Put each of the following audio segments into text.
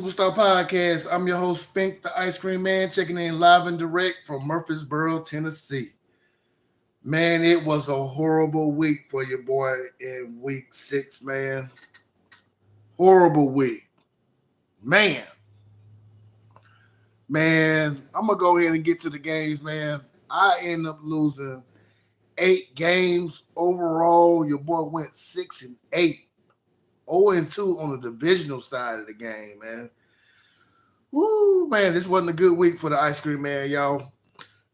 Superstar Podcast. I'm your host, Spink, the Ice Cream Man, checking in live and direct from Murfreesboro, Tennessee. Man, it was a horrible week for your boy in week 6, man. Horrible week. Man, I'm going to go ahead and get to the games, man. I end up losing 8 games overall. Your boy went 6-8. 0-2 on the divisional side of the game, man. Woo, man, this wasn't a good week for the ice cream man, y'all.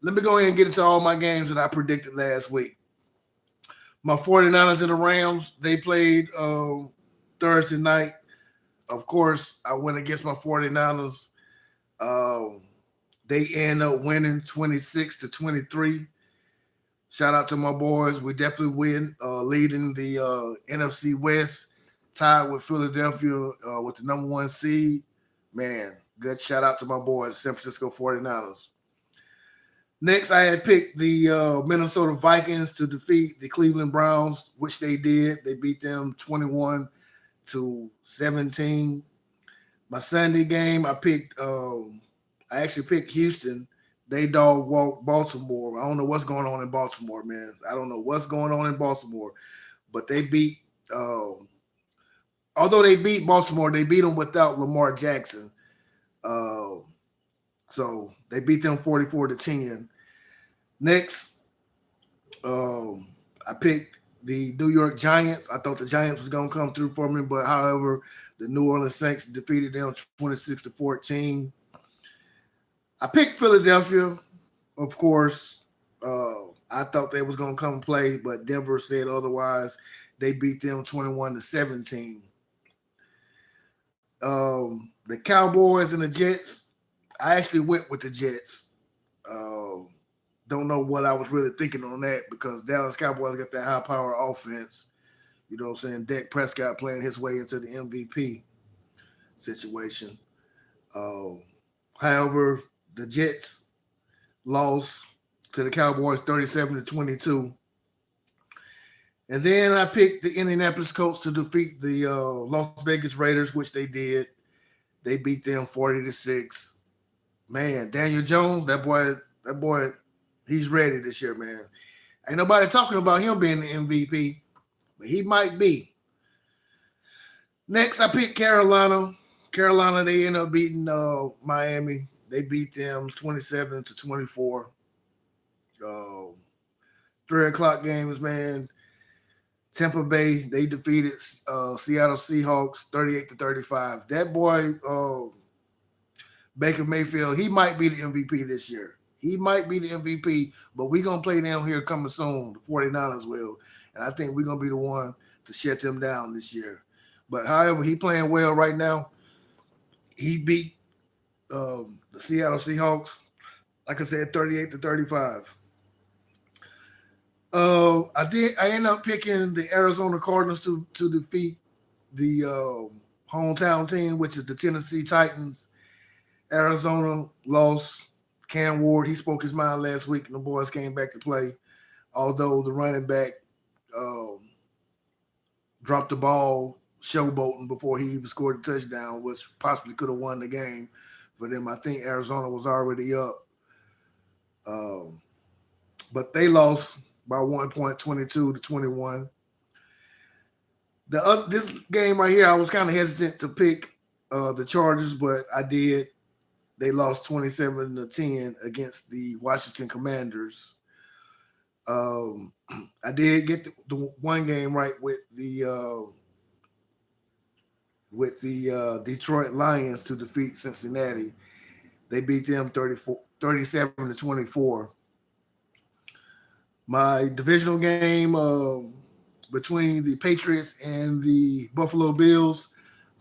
Let me go ahead and get into all my games that I predicted last week. My 49ers and the Rams, they played Thursday night. Of course, I went against my 49ers. Um, they end up winning 26-23. Shout out to my boys. We definitely win, leading the NFC West, tied with Philadelphia with the number one seed. Man, good shout out to my boys, San Francisco 49ers. Next, I had picked the Minnesota Vikings to defeat the Cleveland Browns, which they did. They beat them 21-17. My Sunday game, I actually picked Houston. They dog walked Baltimore. I don't know what's going on in Baltimore, man. I don't know what's going on in Baltimore, but they beat. Although they beat Baltimore, they beat them without Lamar Jackson. Uh, so they beat them 44-10. Next, I picked the New York Giants. I thought the Giants was gonna come through for me, but however, the New Orleans Saints defeated them 26-14. I picked Philadelphia, of course. I thought they was gonna come and play, but Denver said otherwise. They beat them 21-17. The Cowboys and the Jets. I actually went with the Jets. Don't know what I was really thinking on that because Dallas Cowboys got that high power offense. You know what I'm saying? Dak Prescott playing his way into the MVP situation. Uh, However, the Jets lost to the Cowboys 37-22. And then I picked the Indianapolis Colts to defeat the Las Vegas Raiders, which they did. They beat them 40-6. Man, Daniel Jones, that boy, he's ready this year, man. Ain't nobody talking about him being the MVP, but he might be. Next, I picked Carolina. Carolina, they end up beating Miami. They beat them 27-24. Uh, 3 o'clock games, man. Tampa Bay, they defeated Seattle Seahawks 38-35. That boy, Baker Mayfield, he might be the MVP this year. He might be the MVP, but we're going to play down here coming soon. The 49ers will. And I think we're going to be the one to shut them down this year. But however, he playing well right now. He beat the Seattle Seahawks, like I said, 38-35. I ended up picking the Arizona Cardinals to defeat the hometown team, which is the Tennessee Titans. Arizona lost. Cam Ward, he spoke his mind last week, and the boys came back to play. Although the running back um, dropped the ball, showboating before he even scored a touchdown, which possibly could have won the game for them. I think Arizona was already up, um, but they lost by 1 point, 22-21. This game right here, I was kind of hesitant to pick the Chargers, but I did. They lost 27-10 against the Washington Commanders. Um, I did get the one game right with the Detroit Lions to defeat Cincinnati. They beat them 37-24. My divisional game between the Patriots and the Buffalo Bills,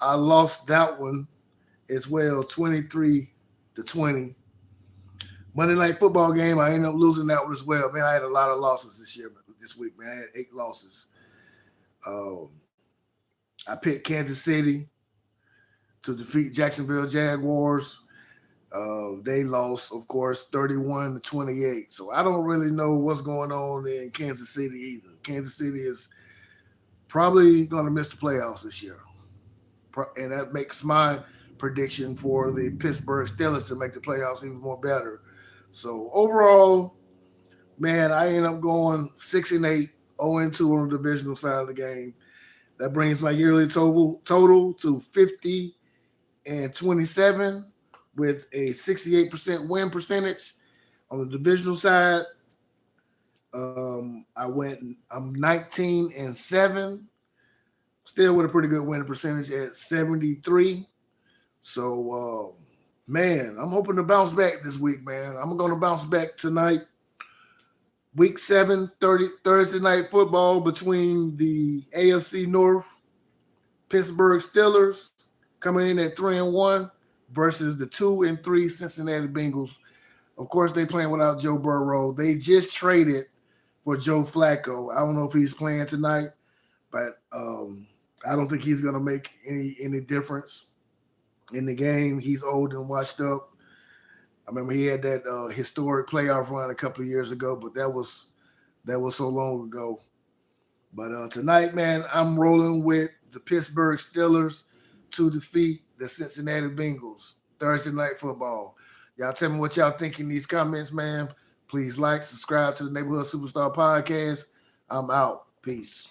I lost that one as well, 23-20. Monday Night Football game, I ended up losing that one as well. Man, I had a lot of losses this week, man. I had 8 losses. Um, I picked Kansas City to defeat Jacksonville Jaguars. They lost, of course, 31-28. So I don't really know what's going on in Kansas City either. Kansas City is probably going to miss the playoffs this year. And that makes my prediction for the Pittsburgh Steelers to make the playoffs even more better. So overall, man, I end up going 6-8, 0-2 on the divisional side of the game. That brings my yearly total to 50-27 with a 68% win percentage. On the divisional side, I'm 19-7, still with a pretty good winning percentage at 73. So, man, I'm hoping to bounce back this week, man. I'm going to bounce back tonight. Week 7, Thursday night football between the AFC North Pittsburgh Steelers coming in at 3-1 versus the 2-3 Cincinnati Bengals. Of course, they playing without Joe Burrow. They just traded for Joe Flacco. I don't know if he's playing tonight, but I don't think he's going to make any difference in the game. He's old and washed up. I remember he had that historic playoff run a couple of years ago, but that was so long ago. But tonight, man, I'm rolling with the Pittsburgh Steelers to defeat the Cincinnati Bengals. Thursday night football. Y'all tell me what y'all think in these comments, man. Please like, subscribe to the Neighborhood Superstar Podcast. I'm out. Peace.